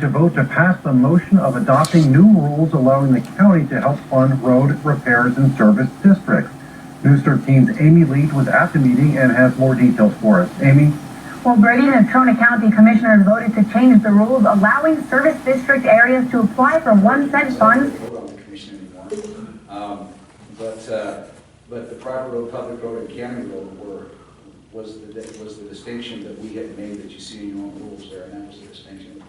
To vote to pass the motion of adopting new rules allowing the county to help fund road repairs in service districts. News 13's Amy Leach was at the meeting and has more details for us. Amy? Well, Brady, the Natrona County Commissioners voted to change the rules allowing service district areas to apply for 1-cent funds. But the private road, public road, and county road was the distinction that we had made that you see in your own rules there, and that was the distinction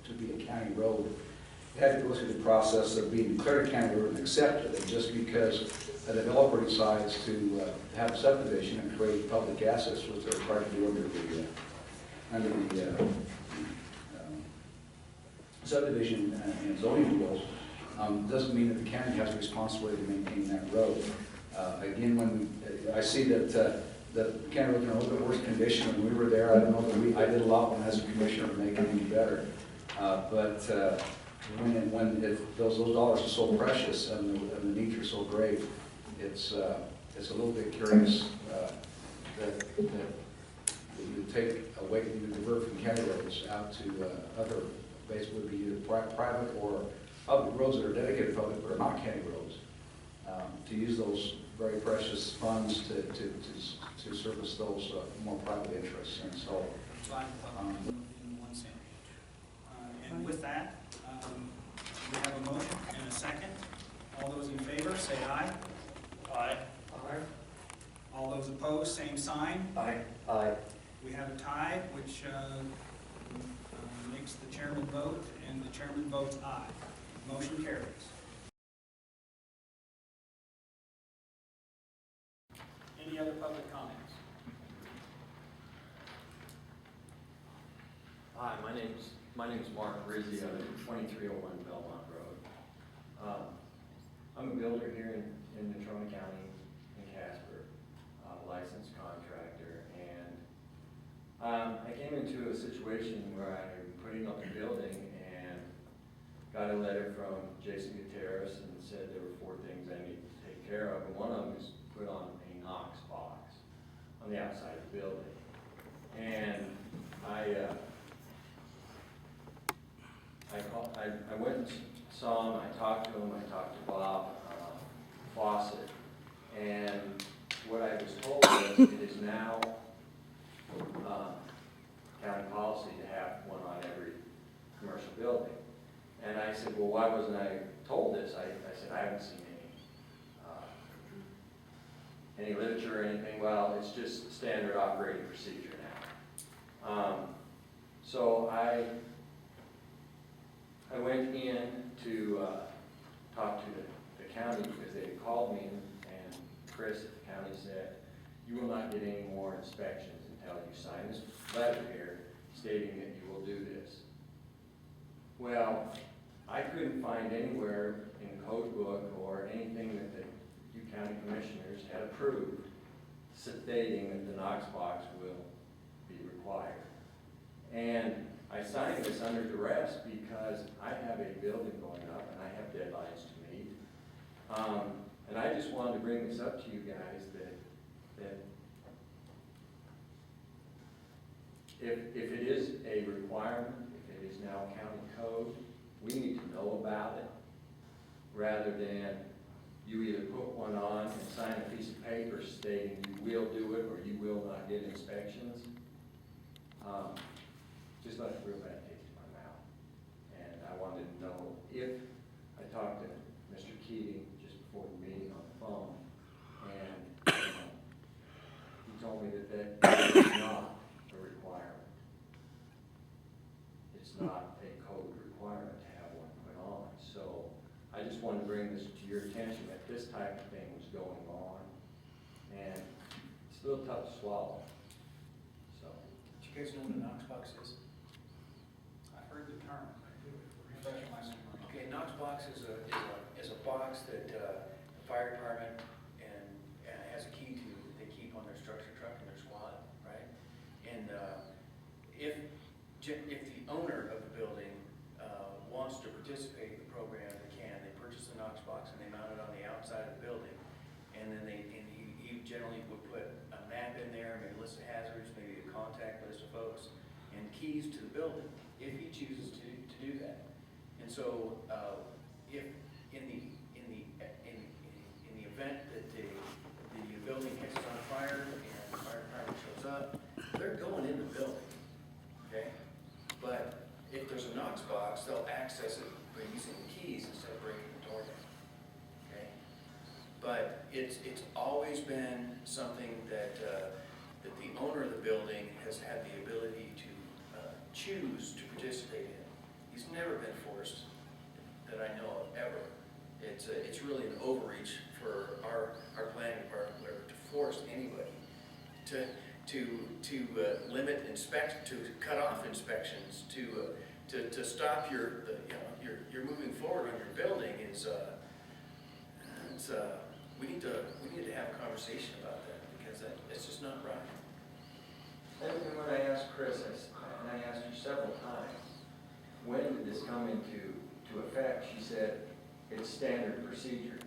to be a county road. It had to go through the process of being declared a county road and accepted, and just because a developer decides to have a subdivision and create public assets, which they're required to do under the subdivision and zoning rules, doesn't mean that the county has a responsibility to maintain that road. Again, I see that the county roads are in a little bit worse condition when we were there. I don't know that I did a lot when as a commissioner to make it any better. But those dollars are so precious and the needs are so great, it's a little bit curious that you take away, you divert from county roads out to other, basically would be either private or public roads that are dedicated to public but are not county roads, to use those very precious funds to service those more private interests. And so, in 1 cent. And with that, we have a motion and a second. All those in favor, say aye. Aye. Aye. All those opposed, same sign. Aye. Aye. We have a tie, which makes the chairman vote, and the chairman votes aye. Motion carries. Any other public comments? Hi, my name's Mark Rizzi. I live at 2301 Belmont Road. I'm a builder here in Natrona County in Casper, licensed contractor, and I came into a situation where I'm putting up a building and got a letter from Jason Gutierrez and said there were 4 things I needed to take care of, and one of them is put on a Knox box on the outside of the building. And I went and saw him, I talked to him, I talked to Bob Fawcett, and what I was told was it is now county policy to have one on every commercial building. And I said, well, why wasn't I told this? I said, I haven't seen any literature or anything. Well, it's just standard operating procedure now. So I went in to talk to the county because they had called me, and Chris at the county said, you will not get any more inspections until you sign this letter here stating that you will do this. Well, I couldn't find anywhere in the code book or anything that the county commissioners had approved stating that the Knox box will be required. And I signed this under duress because I have a building going up and I have deadlines to meet. And I just wanted to bring this up to you guys that if it is a requirement, if it is now county code, we need to know about it rather than you either put one on and sign a piece of paper stating you will do it or you will not get inspections. Just left a real bad taste in my mouth. And I wanted to know if I talked to Mr. Keating just before the meeting on the phone, and he told me that is not a requirement. It's not a code requirement to have one put on. So I just wanted to bring this to your attention that this type of thing was going on, and it's a little tough to swallow. So, Do you guys know what a Knox box is? I've heard the term. Refresh my memory. Okay, Knox box is a box that the fire department and has a key to that they keep on their structure truck and their squad, right? And if the owner of the building wants to participate in the program, they can. They purchase the Knox box and they mount it on the outside of the building, and then he generally would put a map in there, maybe a list of hazards, maybe a contact list of folks, and keys to the building. If he chooses to do that. And so, if in the event that the building catches on fire and the fire department shows up, they're going in the building, okay? But if there's a Knox box, they'll access it by using the keys instead of breaking the door down, okay? But it's always been something that that the owner of the building has had the ability to choose to participate in. He's never been forced, that I know of, ever. It's really an overreach for our planning department to force anybody to limit to cut off inspections, to stop your moving forward on your building is we need to have a conversation about that, because it's just not right. And when I asked Chris, and I asked you several times, when did this come into effect? She said, it's standard procedure.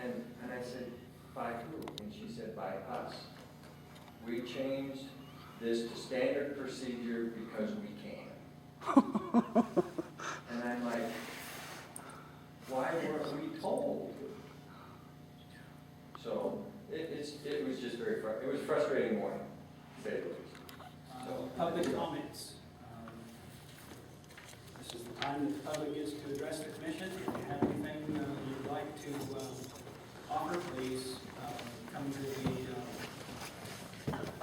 And I said, by who? And she said, by us. We changed this to standard procedure because we can. And I'm like, why weren't we told? So it was just it was a frustrating morning, to say the least. Public comments. This is the time that the public gets to address the commission. If you have anything you'd like to offer, please come to the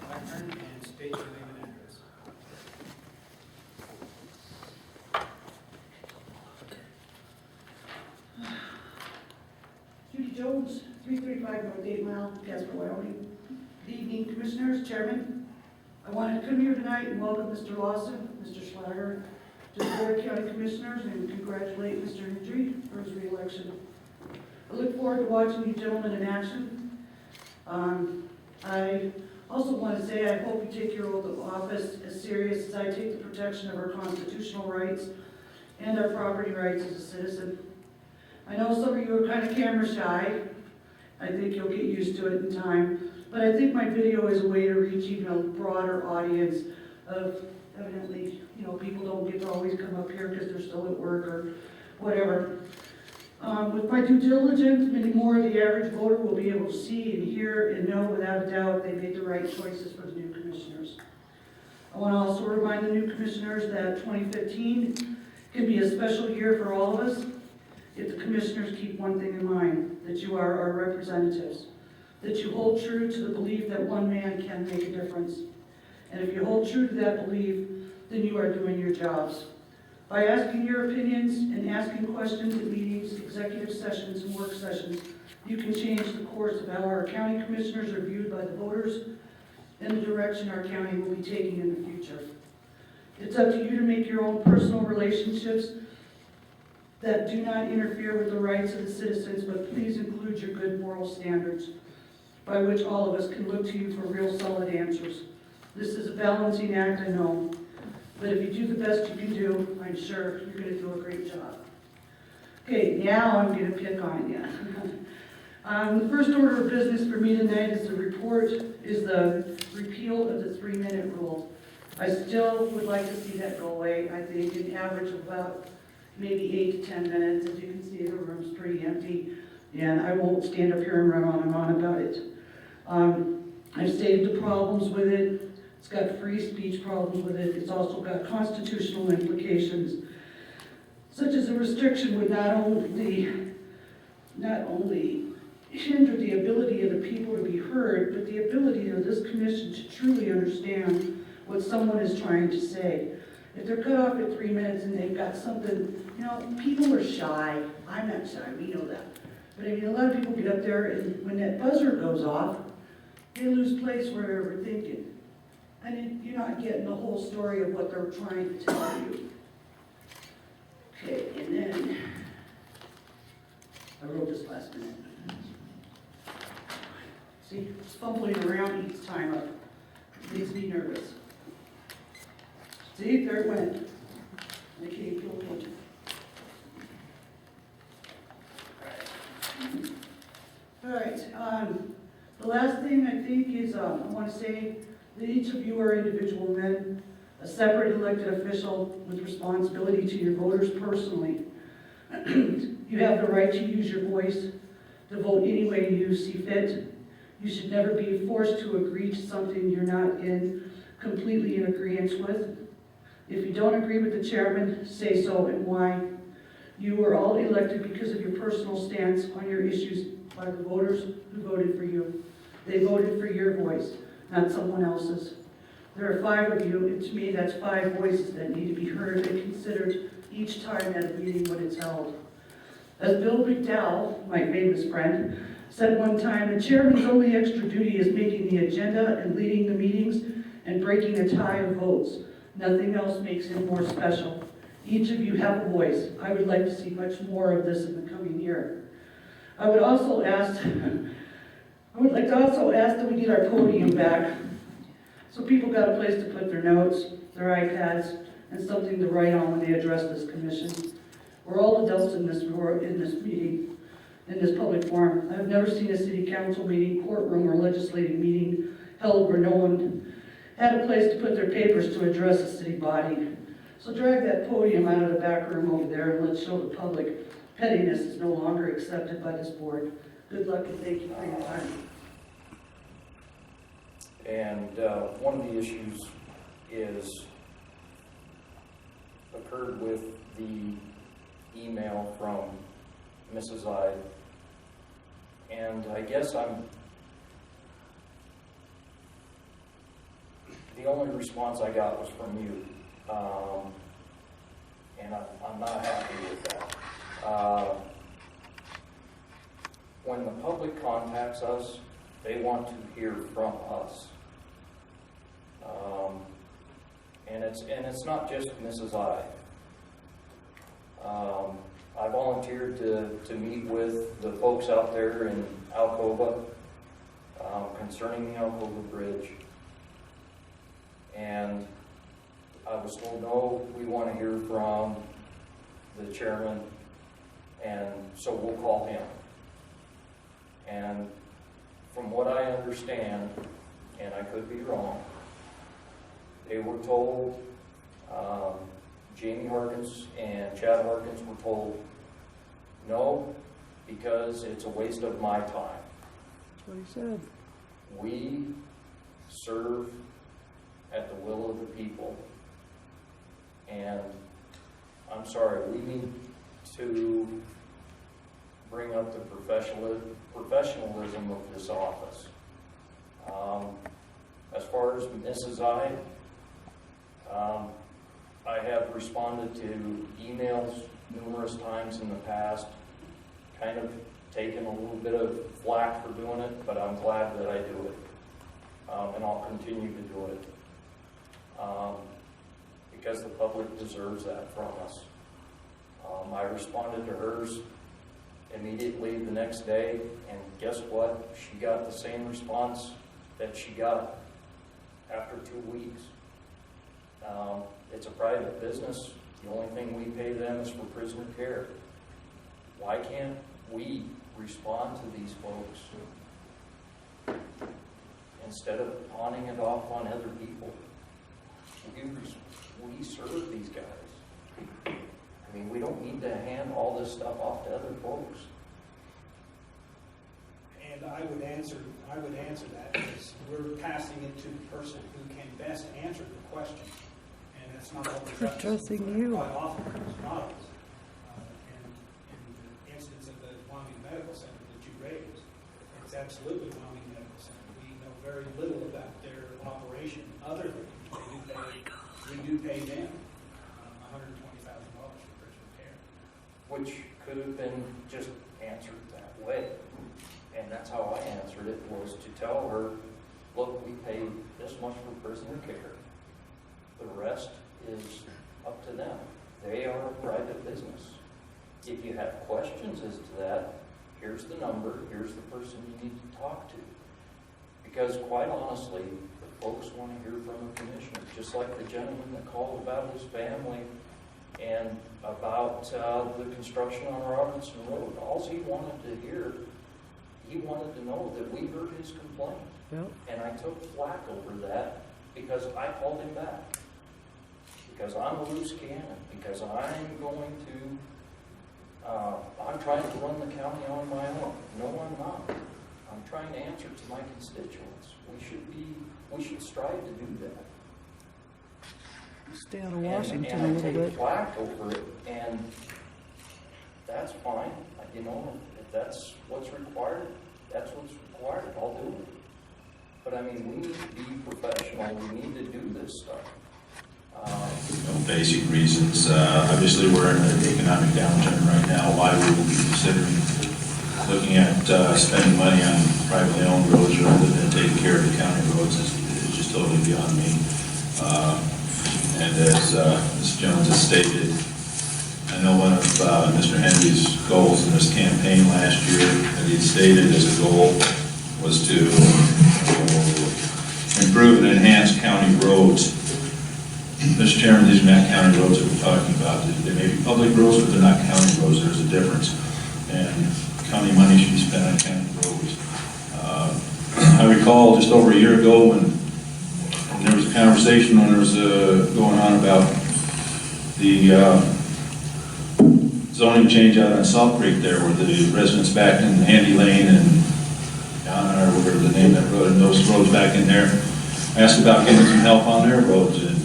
lectern and state your name and address. Judy Jones, 335 North 8 Mile, Casper, Wyoming. Good evening, Commissioners, Chairman. I wanted to come here tonight and welcome Mr. Lawson, Mr. Schlager, to the Board of County Commissioners, and congratulate Mr. Hendry for his re-election. I look forward to watching you gentlemen in action. I also want to say I hope you take your oath of office as serious as I take the protection of our constitutional rights and our property rights as a citizen. I know some of you are kind of camera shy. I think you'll get used to it in time. But I think my video is a way to reach even a broader audience of, evidently, people don't get to always come up here because they're still at work or whatever. With my due diligence, many more of the average voter will be able to see and hear and know without a doubt they made the right choices for the new commissioners. I want to also remind the new commissioners that 2015 can be a special year for all of us if the commissioners keep one thing in mind, that you are our representatives, that you hold true to the belief that one man can make a difference. And if you hold true to that belief, then you are doing your jobs. By asking your opinions and asking questions at meetings, executive sessions, and work sessions, you can change the course of how our county commissioners are viewed by the voters and the direction our county will be taking in the future. It's up to you to make your own personal relationships that do not interfere with the rights of the citizens, but please include your good moral standards by which all of us can look to you for real solid answers. This is a balancing act, I know, but if you do the best you can do, I'm sure you're going to do a great job. Okay, now I'm going to pick on you. The first order of business for me tonight is the repeal of the 3-minute rule. I still would like to see that go away. I think an average of about maybe 8 to 10 minutes. As you can see, the room's pretty empty, and I won't stand up here and run on and on about it. I've stated the problems with it. It's got free speech problems with it. It's also got constitutional implications, such as a restriction would not only hinder the ability of the people to be heard, but the ability of this commission to truly understand what someone is trying to say. If they're cut off at 3 minutes and they've got something, people are shy. I'm not shy, we know that. But a lot of people get up there, and when that buzzer goes off, they lose place where they're thinking. And you're not getting the whole story of what they're trying to tell you. Okay, and then, I wrote this last minute. See, it's fumbling around each time up. It makes me nervous. See, there it went. I can't even feel pain. All right, the last thing I think is I want to say that each of you are individual men. a separate elected official with responsibility to your voters personally. You have the right to use your voice, to vote any way you see fit. You should never be forced to agree to something you're not completely in agreement with. If you don't agree with the chairman, say so and why. You were all elected because of your personal stance on your issues by the voters who voted for you. They voted for your voice, not someone else's. There are 5 of you, and to me that's 5 voices that need to be heard and considered each time at a meeting when it's held. As Bill McDowell, my famous friend, said one time, the chairman's only extra duty is making the agenda and leading the meetings and breaking a tie of votes. Nothing else makes him more special. Each of you have a voice. I would like to see much more of this in the coming year. I would like to also ask that we get our podium back, so people got a place to put their notes, their iPads, and something to write on when they address this commission. We're all adults in this meeting, in this public forum. I've never seen a city council meeting, courtroom, or legislative meeting held where no one had a place to put their papers to address a city body. So drag that podium out of the back room over there and let's show the public pettiness is no longer accepted by this board. Good luck and thank you for your time. And one of the issues occurred with the email from Mrs. I, and I guess the only response I got was from you, and I'm not happy with that. When the public contacts us, they want to hear from us. And it's not just Mrs. I. I volunteered to meet with the folks out there in Alcova concerning the Alcova Bridge. And I was told, no, we want to hear from the chairman, and so we'll call him. And from what I understand, and I could be wrong, they were told, Jamie Harkins and Chad Harkins were told, no, because it's a waste of my time. That's what he said. We serve at the will of the people, and I'm sorry, we need to bring up the professionalism of this office. As far as Mrs. I have responded to emails numerous times in the past, kind of taken a little bit of flack for doing it, but I'm glad that I do it, and I'll continue to do it, because the public deserves that from us. I responded to hers immediately the next day, and guess what? She got the same response that she got after 2 weeks. It's a private business. The only thing we pay them is for prisoner care. Why can't we respond to these folks instead of pawning it off on other people? We serve these guys. I mean, we don't need to hand all this stuff off to other folks. And I would answer that as we're passing it to the person who can best answer the question. And it's not always us. Trusting you. Quite often it's not us. And in the instance of the Wyoming Medical Center that you raised, it's absolutely Wyoming Medical Center. We know very little about their operation other than we do pay them $120,000 for prisoner care. Which could have been just answered that way. And that's how I answered it, was to tell her, look, we pay this much for prisoner care. The rest is up to them. They are a private business. If you have questions as to that, here's the number, here's the person you need to talk to. Because quite honestly, the folks want to hear from a commissioner, just like the gentleman that called about his family and about the construction on Robinson Road. All he wanted to hear, he wanted to know that we heard his complaint. Yep. And I took flack over that because I called him back. because I'm a loose cannon, because I'm going to, I'm trying to run the county on my own. No, I'm not. I'm trying to answer to my constituents. We should strive to do that. Stay out of Washington a and little I take bit. flack over it, and that's fine. You know, if that's what's required, that's what's required. I'll do it. But I mean, we need to be professional. We need to do this stuff. Basic reasons. Obviously, we're in an economic downturn right now. Why we would be considering looking at spending money on privately owned roads rather than taking care of the county roads is just totally beyond me. And as Ms. Jones has stated, I know one of Mr. Henry's goals in this campaign last year that he stated as a goal was to improve and enhance county roads. Mr. Chairman, these are not county roads that we're talking about. They may be public roads, but they're not county roads. There's a difference. And county money should be spent on county roads. I recall just over a year ago when there was a conversation when there was going on about the zoning change out on Salt Creek there, where the residents back in Handy Lane and Donna, or whatever the name of that road, and those roads back in there, asked about getting some help on their roads, and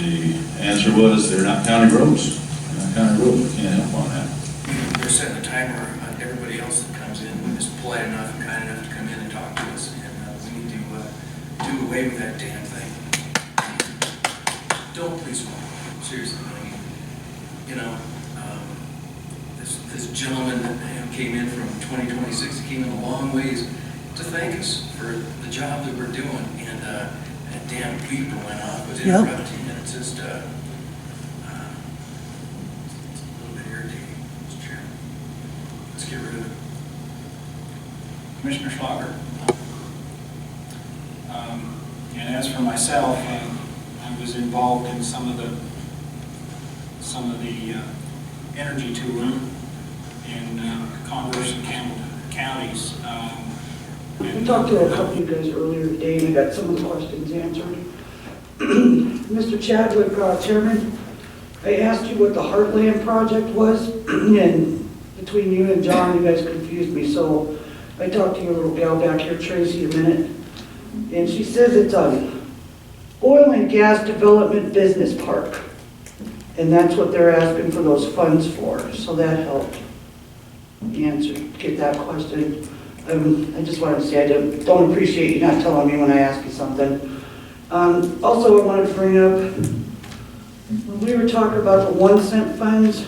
the answer was they're not county roads. They're not county roads. We can't help on that. They're setting a timer on everybody else that comes in, when is polite enough and kind enough to come in and talk to us, and we need to do away with that damn thing. Don't please, seriously, you know, this gentleman that came in from 2026, he came in a long ways to thank us for the job that we're doing, and that damn beeper went off, was interrupting, and it's just a little bit irritating, Mr. Chairman. Let's get rid of it. Commissioner Schlager. And as for myself, I was involved in some of the energy touring in Converse and Campbell counties. We talked to a couple of you guys earlier today, and I got some of the questions answered. Mr. Chadwick, Chairman, I asked you what the Heartland project was, and between you and John, you guys confused me. So I talked to your little gal back here, Tracy, a minute, and she says it's an oil and gas development business park, and that's what they're asking for those funds for. So that helped get that question. I just wanted to say I don't appreciate you not telling me when I ask you something. Also, I wanted to bring up, when we were talking about the 1 cent funds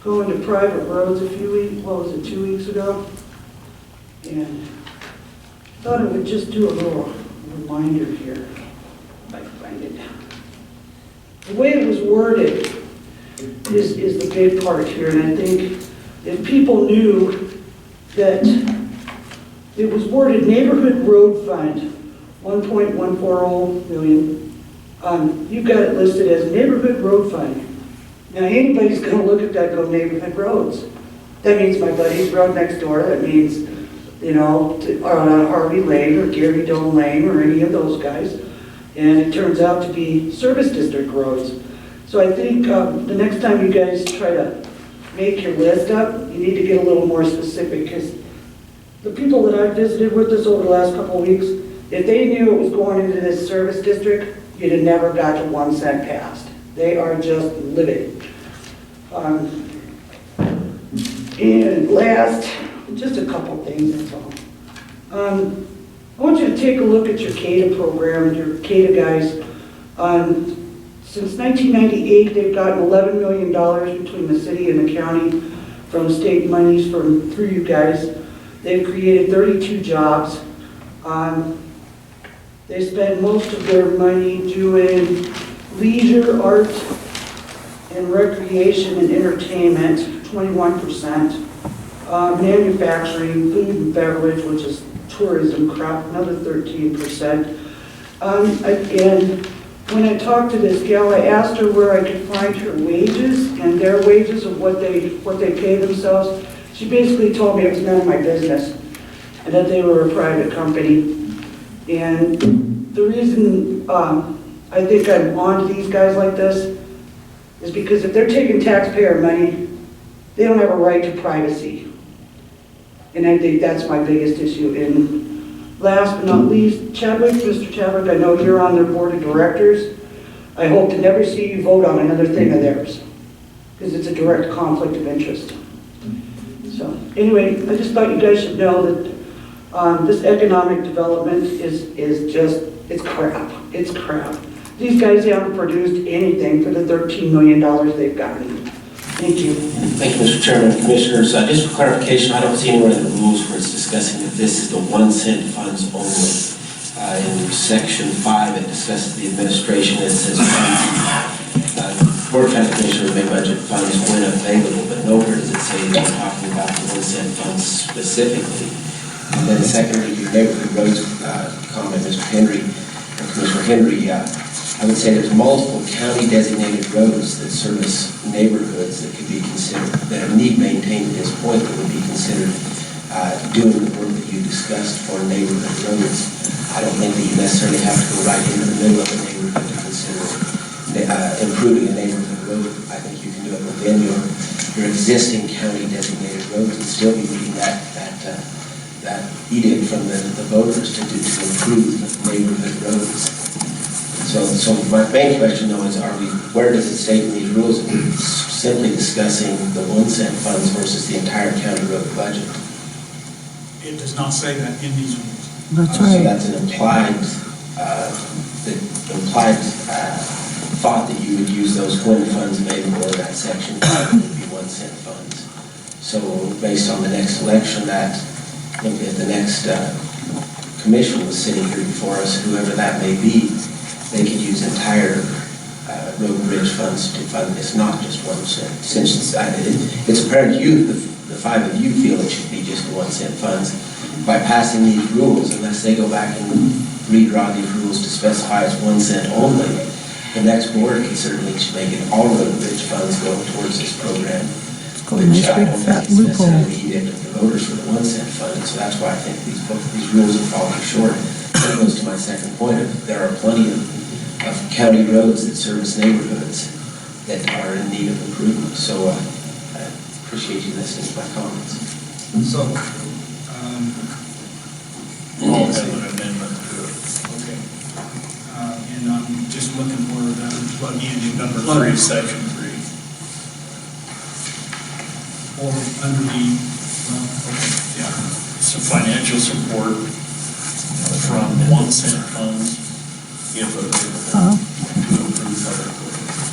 going to private roads a few weeks, 2 weeks ago? And I thought I would just do a little reminder here, if I can find it. The way it was worded is the big part here, and I think if people knew that it was worded Neighborhood Road Fund, 1.140 million. You've got it listed as Neighborhood Road Fund. Now anybody's going to look at that and go neighborhood roads. That means my buddy's road next door. That means, you know, on Harvey Lane or Gary Dome Lane or any of those guys. And it turns out to be service district roads. So I think the next time you guys try to make your list up, you need to get a little more specific, because the people that I've visited with us over the last couple of weeks, if they knew it was going into this service district, you'd have never got to 1 cent past. They are just livid. And last, just a couple things, that's all. I want you to take a look at your CADA program, your CADA guys. Since 1998, they've gotten $11 million between the city and the county from state monies through you guys. They've created 32 jobs. They spend most of their money doing leisure, art, and recreation and entertainment, 21%. Manufacturing, food and beverage, which is tourism, crop, another 13%. And when I talked to this gal, I asked her where I could find her wages and their wages of what they pay themselves. She basically told me it was none of my business and that they were a private company. And the reason I think I'm on to these guys like this, is because if they're taking taxpayer money, they don't have a right to privacy. And I think that's my biggest issue. And last but not least, Chadwick, Mr. Chadwick, I know you're on their board of directors. I hope to never see you vote on another thing of theirs, because it's a direct conflict of interest. So anyway, I just thought you guys should know that this economic development is just, it's crap. It's crap. These guys haven't produced anything for the $13 million they've gotten. Thank you. Thank you, Mr. Chairman. Commissioners, just for clarification, I don't see anywhere in the rules where it's discussing that this is the 1 cent funds only. In section 5, it discusses the administration. It says Board of County Commissioners may budget funds when available, but nowhere does it say we're talking about the 1 cent funds specifically. And then secondly, your neighborhood roads comment, Mr. Henry, or Commissioner Henry, I would say there's multiple county designated roads that service neighborhoods that could be considered, that are need maintained at this point, that would be considered doing the work that you discussed for neighborhood roads. I don't think that you necessarily have to go right into the middle of a neighborhood to consider improving a neighborhood road. I think you can do it within your existing county designated roads and still be meeting that edict from the voters to improve neighborhood roads. So my main question though is, where does it state in these rules that we're simply discussing the 1 cent funds versus the entire county road budget? It does not say that in these rules. That's So right. that's an implied thought that you would use those when funds available in that section would be 1 cent funds. So based on the next election, that if the next commission was sitting here before us, whoever that may be, they could use entire road and bridge funds to fund this, not just 1 cent. Since it's apparent you, the 5 of you, feel it should be just the 1 cent funds. By passing these rules, unless they go back and redraw these rules to specify as 1 cent only, the next board can certainly make it all road and bridge funds go towards this program. Which I don't think is necessarily the edict of the voters for the 1 cent fund. So that's why I think both of these rules are falling short. That goes to my second point of there are plenty of county roads that service neighborhoods that are in need of improvement. So I appreciate you listening to my comments. So, We'll have an amendment to it. okay. And I'm just looking for that plug in Number 3, section 3. or under the, okay, yeah. Some financial support from 1 cent funds if available to improve public roads.